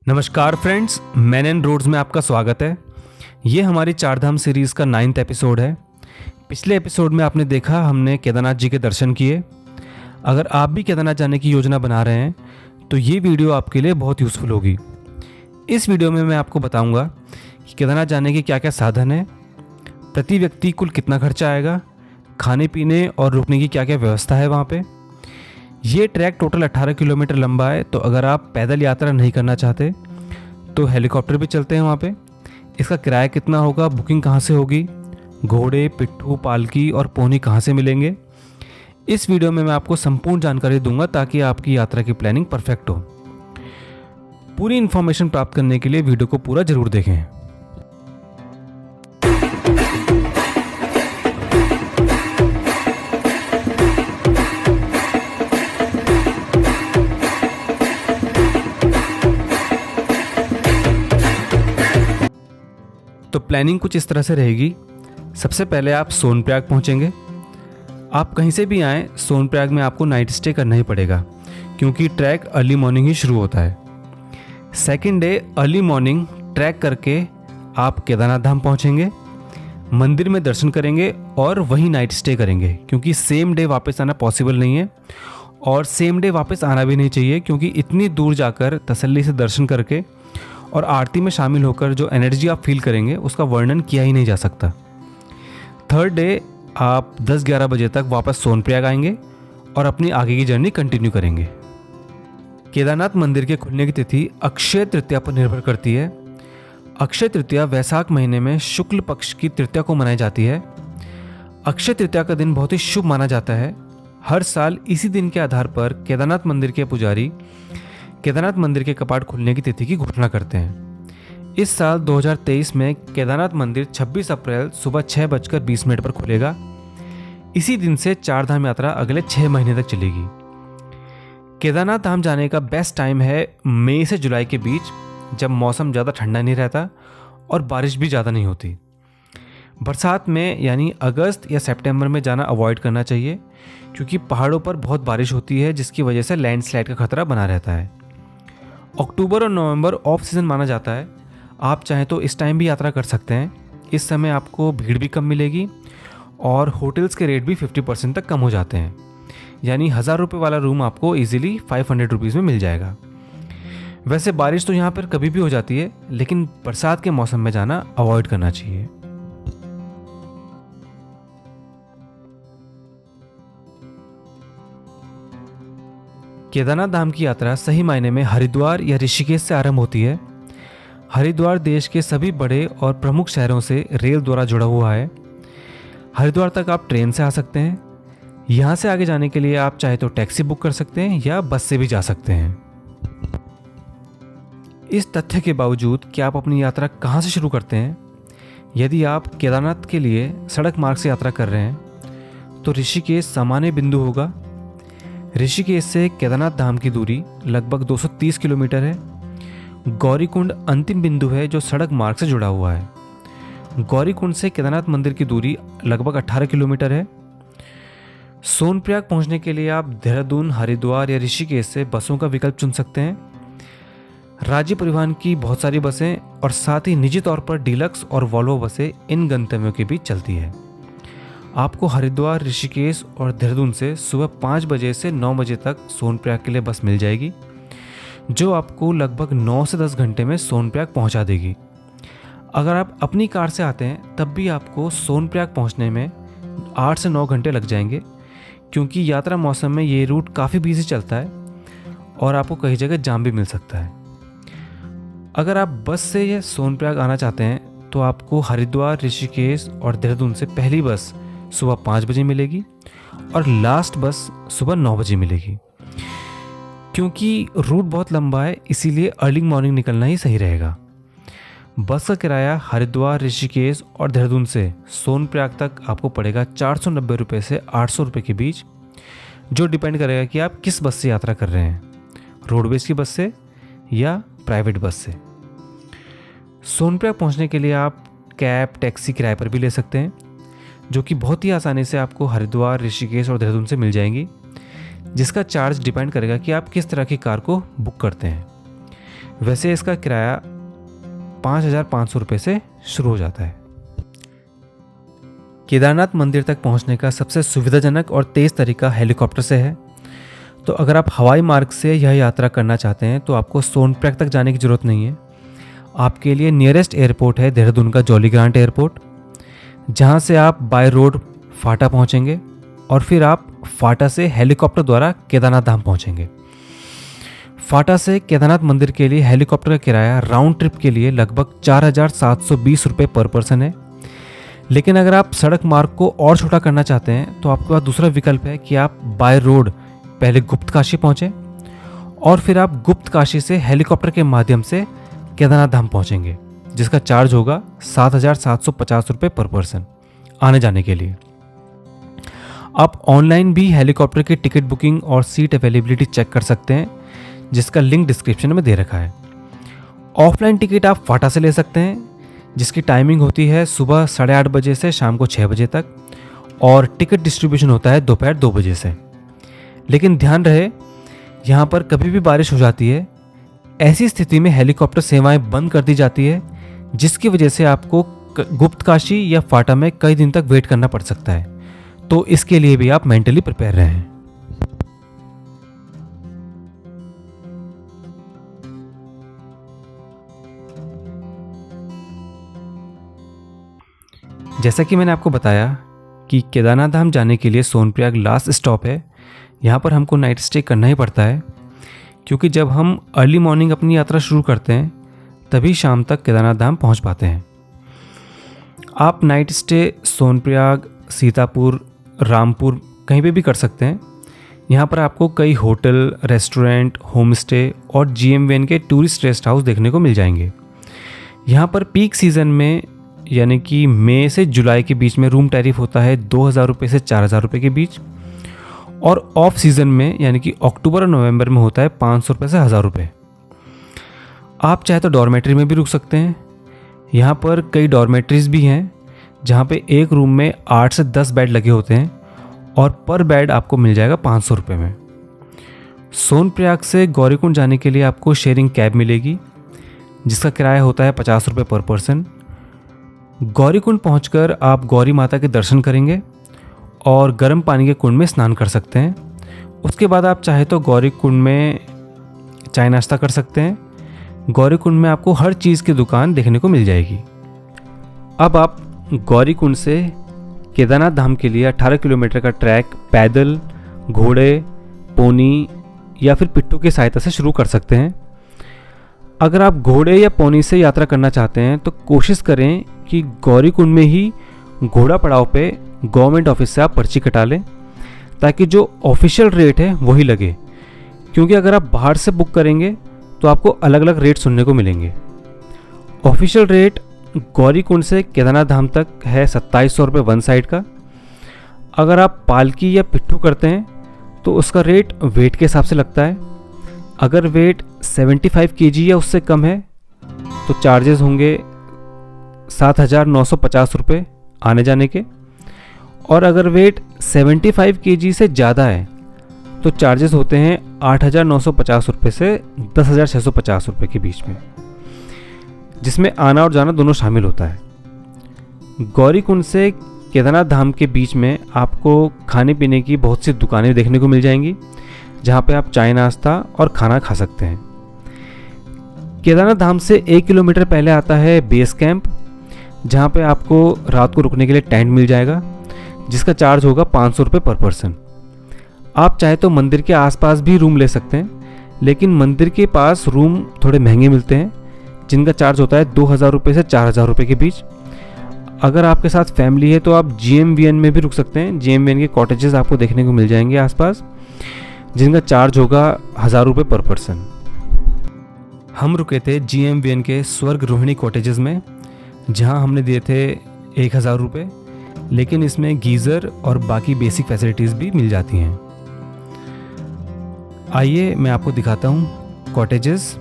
नमस्कार friends, man and roads में आपका स्वागत है। ये हमारी चारधाम सीरीज़ का 9th एपिसोड है। पिछले एपिसोड में आपने देखा हमने केदारनाथ जी के दर्शन किए। अगर आप भी केदारनाथ जाने की योजना बना रहे हैं तो ये वीडियो आपके लिए बहुत यूज़फुल होगी। इस वीडियो में मैं आपको बताऊंगा कि केदारनाथ जाने के क्या क्या साधन हैं, प्रति व्यक्ति कुल कितना खर्चा आएगा, खाने पीने और रुकने की क्या क्या व्यवस्था है वहाँ पे। ये ट्रैक टोटल 18 किलोमीटर लंबा है, तो अगर आप पैदल यात्रा नहीं करना चाहते तो हेलीकॉप्टर भी चलते हैं वहाँ पे। इसका किराया कितना होगा, बुकिंग कहाँ से होगी, घोड़े, पिट्ठू, पालकी और पोनी कहाँ से मिलेंगे, इस वीडियो में मैं आपको संपूर्ण जानकारी दूंगा ताकि आपकी यात्रा की प्लानिंग परफेक्ट हो। पूरी इन्फॉर्मेशन प्राप्त करने के लिए वीडियो को पूरा जरूर देखें। तो प्लानिंग कुछ इस तरह से रहेगी। सबसे पहले आप सोनप्रयाग पहुंचेंगे। आप कहीं से भी आएँ, सोनप्रयाग में आपको नाइट स्टे करना ही पड़ेगा क्योंकि ट्रैक अर्ली मॉर्निंग ही शुरू होता है। Second day early morning track करके आप केदारनाथ धाम पहुंचेंगे, मंदिर में दर्शन करेंगे और वहीं नाइट स्टे करेंगे क्योंकि सेम डे वापस आना पॉसिबल नहीं है और सेम डे वापस आना भी नहीं चाहिए क्योंकि इतनी दूर जाकर तसल्ली से दर्शन करके और आरती में शामिल होकर जो एनर्जी आप फील करेंगे उसका वर्णन किया ही नहीं जा सकता। थर्ड डे आप 10-11 बजे तक वापस सोनप्रयाग आएंगे और अपनी आगे की जर्नी कंटिन्यू करेंगे। केदारनाथ मंदिर के खुलने की तिथि अक्षय तृतीया पर निर्भर करती है। अक्षय तृतीया वैशाख महीने में शुक्ल पक्ष की तृतीया को मनाई जाती है। अक्षय तृतीया का दिन बहुत ही शुभ माना जाता है। हर साल इसी दिन के आधार पर केदारनाथ मंदिर के पुजारी केदारनाथ मंदिर के कपाट खुलने की तिथि की घोषणा करते हैं। इस साल 2023 में केदारनाथ मंदिर 26 अप्रैल सुबह 6:20 पर खुलेगा। इसी दिन से चारधाम यात्रा अगले 6 महीने तक चलेगी। केदारनाथ धाम जाने का बेस्ट टाइम है मई से जुलाई के बीच, जब मौसम ज़्यादा ठंडा नहीं रहता और बारिश भी ज़्यादा नहीं होती। बरसात में यानी अगस्त या सितंबर में जाना अवॉइड करना चाहिए क्योंकि पहाड़ों पर बहुत बारिश होती है जिसकी वजह से लैंडस्लाइड का खतरा बना रहता है। अक्टूबर और नवंबर ऑफ सीज़न माना जाता है। आप चाहें तो इस टाइम भी यात्रा कर सकते हैं। इस समय आपको भीड़ भी कम मिलेगी और होटल्स के रेट भी 50% तक कम हो जाते हैं, यानी 1000 रुपये वाला रूम आपको इजीली 500 रुपीज़ में मिल जाएगा। वैसे बारिश तो यहाँ पर कभी भी हो जाती है, लेकिन बरसात के मौसम में जाना अवॉइड करना चाहिए। केदारनाथ धाम की यात्रा सही मायने में हरिद्वार या ऋषिकेश से आरंभ होती है। हरिद्वार देश के सभी बड़े और प्रमुख शहरों से रेल द्वारा जुड़ा हुआ है। हरिद्वार तक आप ट्रेन से आ सकते हैं। यहाँ से आगे जाने के लिए आप चाहे तो टैक्सी बुक कर सकते हैं या बस से भी जा सकते हैं। इस तथ्य के बावजूद कि आप अपनी यात्रा कहाँ से शुरू करते हैं, यदि आप केदारनाथ के लिए सड़क मार्ग से यात्रा कर रहे हैं तो ऋषिकेश सामान्य बिंदु होगा। ऋषिकेश से केदारनाथ धाम की दूरी लगभग 230 किलोमीटर है। गौरीकुंड अंतिम बिंदु है जो सड़क मार्ग से जुड़ा हुआ है। गौरीकुंड से केदारनाथ मंदिर की दूरी लगभग 18 किलोमीटर है। सोनप्रयाग पहुंचने के लिए आप देहरादून, हरिद्वार या ऋषिकेश से बसों का विकल्प चुन सकते हैं। राज्य परिवहन की बहुत सारी बसें और साथ ही निजी तौर पर डीलक्स और वॉल्वो बसें इन गंतव्यों के बीच चलती है। आपको हरिद्वार, ऋषिकेश और देहरादून से सुबह 5 बजे से 9 बजे तक सोनप्रयाग के लिए बस मिल जाएगी जो आपको लगभग 9 से 10 घंटे में सोनप्रयाग पहुंचा देगी। अगर आप अपनी कार से आते हैं तब भी आपको सोनप्रयाग पहुंचने में 8 से 9 घंटे लग जाएंगे क्योंकि यात्रा मौसम में ये रूट काफ़ी बिजी चलता है और आपको कई जगह जाम भी मिल सकता है। अगर आप बस से या सोनप्रयाग आना चाहते हैं तो आपको हरिद्वार, ऋषिकेश और देहरादून से पहली बस सुबह 5 बजे मिलेगी और लास्ट बस सुबह 9 बजे मिलेगी। क्योंकि रूट बहुत लंबा है इसीलिए अर्ली मॉर्निंग निकलना ही सही रहेगा। बस का किराया हरिद्वार, ऋषिकेश और देहरादून से सोनप्रयाग तक आपको पड़ेगा 490 रुपये से 800 रुपये के बीच, जो डिपेंड करेगा कि आप किस बस से यात्रा कर रहे हैं, रोडवेज की बस से या प्राइवेट बस से। सोनप्रयाग पहुंचने के लिए आप कैब, टैक्सी किराए पर भी ले सकते हैं जो कि बहुत ही आसानी से आपको हरिद्वार, ऋषिकेश और देहरादून से मिल जाएंगी, जिसका चार्ज डिपेंड करेगा कि आप किस तरह की कार को बुक करते हैं। वैसे इसका किराया 5,500 रुपये से शुरू हो जाता है। केदारनाथ मंदिर तक पहुंचने का सबसे सुविधाजनक और तेज़ तरीका हेलीकॉप्टर से है। तो अगर आप हवाई मार्ग से यह यात्रा करना चाहते हैं तो आपको सोनप्रयाग तक जाने की ज़रूरत नहीं है। आपके लिए नियरेस्ट एयरपोर्ट है देहरादून का जॉली ग्रांट एयरपोर्ट, जहां से आप बाय रोड फाटा पहुंचेंगे और फिर आप फाटा से हेलीकॉप्टर द्वारा केदारनाथ धाम पहुंचेंगे। फाटा से केदारनाथ मंदिर के लिए हेलीकॉप्टर का किराया राउंड ट्रिप के लिए लगभग 4,720 रुपये पर पर्सन है। लेकिन अगर आप सड़क मार्ग को और छोटा करना चाहते हैं तो आपके पास दूसरा विकल्प है कि आप बाय रोड पहले गुप्त काशी पहुँचें और फिर आप गुप्त काशी से हेलीकॉप्टर के माध्यम से केदारनाथ धाम पहुँचेंगे, जिसका चार्ज होगा 7,750 रुपये पर पर्सन आने जाने के लिए। आप ऑनलाइन भी हेलीकॉप्टर की टिकट बुकिंग और सीट अवेलेबिलिटी चेक कर सकते हैं, जिसका लिंक डिस्क्रिप्शन में दे रखा है। ऑफलाइन टिकट आप फाटा से ले सकते हैं, जिसकी टाइमिंग होती है सुबह 8:30 बजे से शाम को 6 बजे तक, और टिकट डिस्ट्रीब्यूशन होता है दोपहर 2 बजे से। लेकिन ध्यान रहे, यहाँ पर कभी भी बारिश हो जाती है। ऐसी स्थिति में हेलीकॉप्टर सेवाएं बंद कर दी जाती है, जिसकी वजह से आपको गुप्त काशी या फाटा में कई दिन तक वेट करना पड़ सकता है। तो इसके लिए भी आप मेंटली प्रिपेयर रहें। जैसा कि मैंने आपको बताया कि केदारनाथ धाम जाने के लिए सोनप्रयाग लास्ट स्टॉप है। यहाँ पर हमको नाइट स्टे करना ही पड़ता है, क्योंकि जब हम अर्ली मॉर्निंग अपनी यात्रा शुरू करते हैं तभी शाम तक केदारनाथ धाम पहुँच पाते हैं। आप नाइट स्टे सोनप्रयाग, सीतापुर, रामपुर कहीं पे भी कर सकते हैं। यहाँ पर आपको कई होटल, रेस्टोरेंट, होम स्टे और GMVN के टूरिस्ट रेस्ट हाउस देखने को मिल जाएंगे। यहाँ पर पीक सीज़न में यानी कि मई से जुलाई के बीच में रूम टैरिफ होता है 2,000 रुपये से 4,000 रुपये के बीच, और ऑफ सीज़न में यानी कि अक्टूबर और नवंबर में होता है 500 रुपये से 1,000 रुपये। आप चाहे तो डॉर्मेट्री में भी रुक सकते हैं। यहाँ पर कई डॉर्मेट्रीज़ भी हैं, जहाँ पे एक रूम में 8 से 10 बेड लगे होते हैं और पर बेड आपको मिल जाएगा 500 रुपये में। सोनप्रयाग से गौरीकुंड जाने के लिए आपको शेयरिंग कैब मिलेगी, जिसका किराया होता है 50 रुपये पर पर्सन। गौरीकुंड पहुंचकर आप गौरी माता के दर्शन करेंगे और गर्म पानी के कुंड में स्नान कर सकते हैं। उसके बाद आप चाहे तो गौरीकुंड में चाय नाश्ता कर सकते हैं। गौरीकुंड में आपको हर चीज़ की दुकान देखने को मिल जाएगी। अब आप गौरीकुंड से केदारनाथ धाम के लिए 18 किलोमीटर का ट्रैक पैदल, घोड़े, पोनी या फिर पिट्ठू की सहायता से शुरू कर सकते हैं। अगर आप घोड़े या पोनी से यात्रा करना चाहते हैं तो कोशिश करें कि गौरीकुंड में ही घोड़ा पड़ाव पे गवर्नमेंट ऑफिस से आप पर्ची कटा लें, ताकि जो ऑफिशियल रेट है वही लगे। क्योंकि अगर आप बाहर से बुक करेंगे तो आपको अलग अलग रेट सुनने को मिलेंगे। ऑफिशियल रेट गौरीकुंड से केदारनाथ धाम तक है 2700 रुपये वन साइड का। अगर आप पालकी या पिट्ठू करते हैं तो उसका रेट वेट के हिसाब से लगता है। अगर वेट 75 kg या उससे कम है तो चार्जेस होंगे 7,950 रुपये आने जाने के, और अगर वेट 75 kg से ज़्यादा है तो चार्जेस होते हैं 8,950 रुपये से 10,650 रुपये के बीच में, जिसमें आना और जाना दोनों शामिल होता है। गौरीकुंड से केदारनाथ धाम के बीच में आपको खाने पीने की बहुत सी दुकानें देखने को मिल जाएंगी, जहाँ पे आप चाय नाश्ता और खाना खा सकते हैं। केदारनाथ धाम से 1 किलोमीटर पहले आता है बेस कैंप, जहाँ पे आपको रात को रुकने के लिए टेंट मिल जाएगा, जिसका चार्ज होगा 500 रुपये पर पर्सन। आप चाहे तो मंदिर के आसपास भी रूम ले सकते हैं, लेकिन मंदिर के पास रूम थोड़े महंगे मिलते हैं, जिनका चार्ज होता है 2,000 रुपये से 4,000 रुपये के बीच। अगर आपके साथ फैमिली है तो आप GMVN में भी रुक सकते हैं। GMVN के कॉटेजेस आपको देखने को मिल जाएंगे आसपास, जिनका चार्ज होगा 1,000 रुपये पर पर्सन। हम रुके थे GMVN के स्वर्ग रोहिणी कॉटेजेस में, जहां हमने दिए थे 1,000 रुपये, लेकिन इसमें गीज़र और बाकी बेसिक फैसिलिटीज़ भी मिल जाती हैं। आइए मैं आपको दिखाता हूँ कॉटेजेस,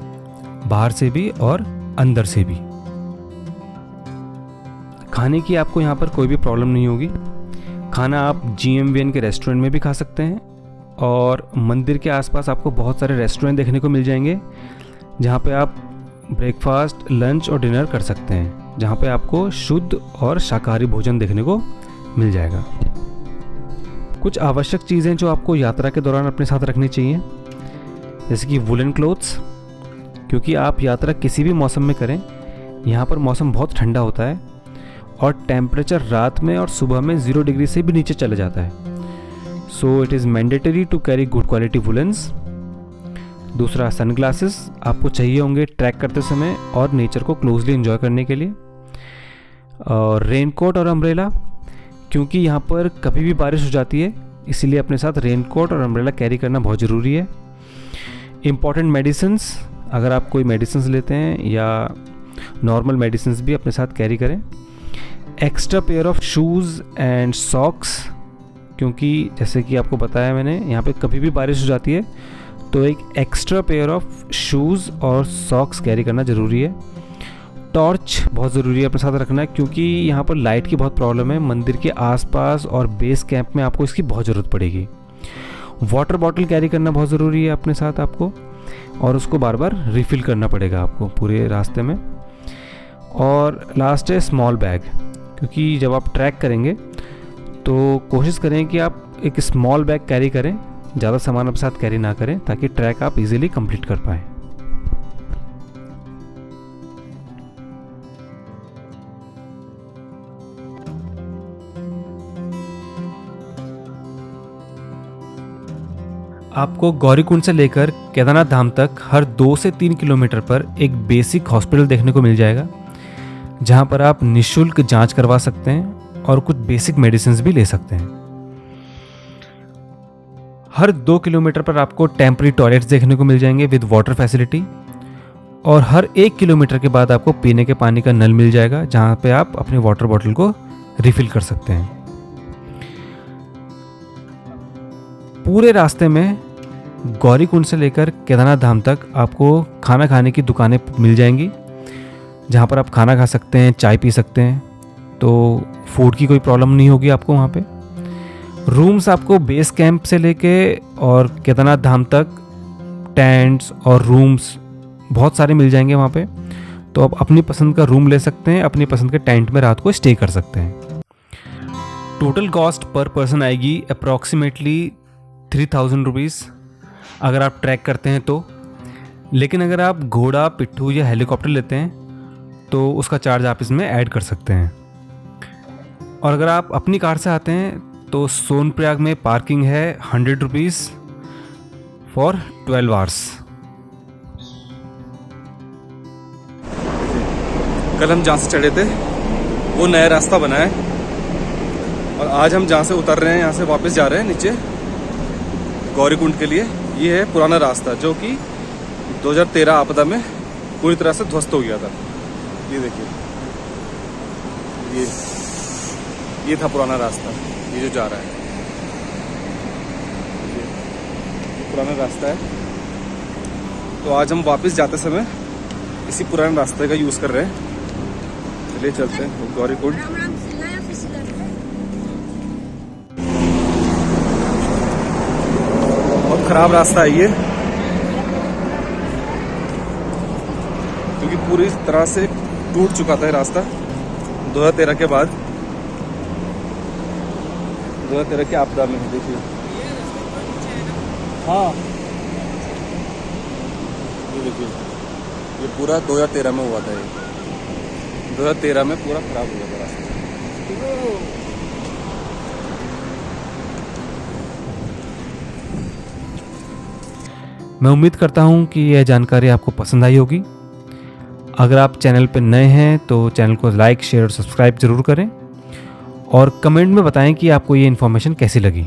बाहर से भी और अंदर से भी। खाने की आपको यहाँ पर कोई भी प्रॉब्लम नहीं होगी। खाना आप GMVN के रेस्टोरेंट में भी खा सकते हैं, और मंदिर के आसपास आपको बहुत सारे रेस्टोरेंट देखने को मिल जाएंगे, जहाँ पे आप ब्रेकफास्ट, लंच और डिनर कर सकते हैं, जहाँ पे आपको शुद्ध और शाकाहारी भोजन देखने को मिल जाएगा। कुछ आवश्यक चीज़ें जो आपको यात्रा के दौरान अपने साथ रखनी चाहिए, जैसे कि वुलन क्लोथ्स, क्योंकि आप यात्रा किसी भी मौसम में करें, यहाँ पर मौसम बहुत ठंडा होता है और टेम्परेचर रात में और सुबह में 0 डिग्री से भी नीचे चले जाता है। So it is mandatory to carry good quality woollens. दूसरा, सनग्लासेस आपको चाहिए होंगे ट्रैक करते समय और नेचर को क्लोजली एंजॉय करने के लिए। और रेनकोट और अम्ब्रेला, क्योंकि यहाँ पर कभी भी बारिश हो जाती है, इसीलिए अपने साथ रेनकोट और अम्ब्रेला कैरी करना बहुत ज़रूरी है। इम्पॉर्टेंट मेडिसिन्स, अगर आप कोई मेडिसिन्स लेते हैं या नॉर्मल मेडिसिन्स भी अपने साथ कैरी करें। Extra pair of shoes and socks, क्योंकि जैसे कि आपको बताया मैंने, यहाँ पे कभी भी बारिश हो जाती है, तो एक एक्स्ट्रा पेयर ऑफ शूज़ और सॉक्स कैरी करना ज़रूरी है। टॉर्च बहुत ज़रूरी है अपने साथ रखना, क्योंकि यहाँ पर लाइट की बहुत प्रॉब्लम है। मंदिर के आसपास और बेस कैंप में आपको इसकी बहुत ज़रूरत पड़ेगी। वाटर बॉटल कैरी करना बहुत ज़रूरी है अपने साथ आपको, और उसको बार बार रिफ़िल करना पड़ेगा आपको पूरे रास्ते में। और लास्ट है स्मॉल बैग, क्योंकि जब आप ट्रैक करेंगे तो कोशिश करें कि आप एक स्मॉल बैग कैरी करें, ज़्यादा सामान अपने साथ कैरी ना करें, ताकि ट्रैक आप इजीली कंप्लीट कर पाएँ। आपको गौरीकुंड से लेकर केदारनाथ धाम तक हर 2 से 3 किलोमीटर पर एक बेसिक हॉस्पिटल देखने को मिल जाएगा, जहां पर आप निःशुल्क जांच करवा सकते हैं और कुछ बेसिक मेडिसिन भी ले सकते हैं। हर 2 किलोमीटर पर आपको टेम्पररी टॉयलेट्स देखने को मिल जाएंगे विद वाटर फैसिलिटी, और हर 1 किलोमीटर के बाद आपको पीने के पानी का नल मिल जाएगा, जहां पे आप अपने वाटर बॉटल को रिफिल कर सकते हैं। पूरे रास्ते में गौरीकुंड से लेकर केदारनाथ धाम तक आपको खाना खाने की दुकानें मिल जाएंगी, जहाँ पर आप खाना खा सकते हैं, चाय पी सकते हैं, तो फूड की कोई प्रॉब्लम नहीं होगी आपको वहाँ पे। रूम्स आपको बेस कैंप से लेके और केदारनाथ धाम तक टेंट्स और रूम्स बहुत सारे मिल जाएंगे वहाँ पे, तो आप अपनी पसंद का रूम ले सकते हैं, अपनी पसंद के टेंट में रात को स्टे कर सकते हैं। टोटल कॉस्ट पर पर्सन आएगी अप्रॉक्सीमेटली 3000 रुपीज़ अगर आप ट्रैक करते हैं तो। लेकिन अगर आप घोड़ा, पिट्ठू या हेलीकॉप्टर लेते हैं तो उसका चार्ज आप इसमें ऐड कर सकते हैं। और अगर आप अपनी कार से आते हैं तो सोनप्रयाग में पार्किंग है 100 रुपीज़ फॉर 12 आवर्स। कल हम जहाँ से चढ़े थे वो नया रास्ता बना है, और आज हम जहाँ से उतर रहे हैं यहाँ से वापस जा रहे हैं नीचे गौरीकुंड के लिए। ये है पुराना रास्ता जो कि 2013 आपदा में पूरी तरह से ध्वस्त हो गया था। ये देखिए, ये था पुराना रास्ता, ये जो जा रहा है ये पुराना रास्ता है। तो आज हम वापस जाते समय इसी पुराने रास्ते का यूज़ कर रहे हैं। चलिए चलते हैं गौरीकुंड। बहुत खराब रास्ता है ये, क्योंकि पूरी तरह से टूट चुका था ये रास्ता 2013 के बाद, 2013 के आपदा में। देखिए, हाँ ये देखिए, ये पूरा 2013 में हुआ था। ये 2013 में पूरा खराब हुआ था रास्ता। मैं उम्मीद करता हूँ कि यह जानकारी आपको पसंद आई होगी। अगर आप चैनल पर नए हैं तो चैनल को लाइक, शेयर और सब्सक्राइब ज़रूर करें, और कमेंट में बताएं कि आपको ये इन्फॉर्मेशन कैसी लगी।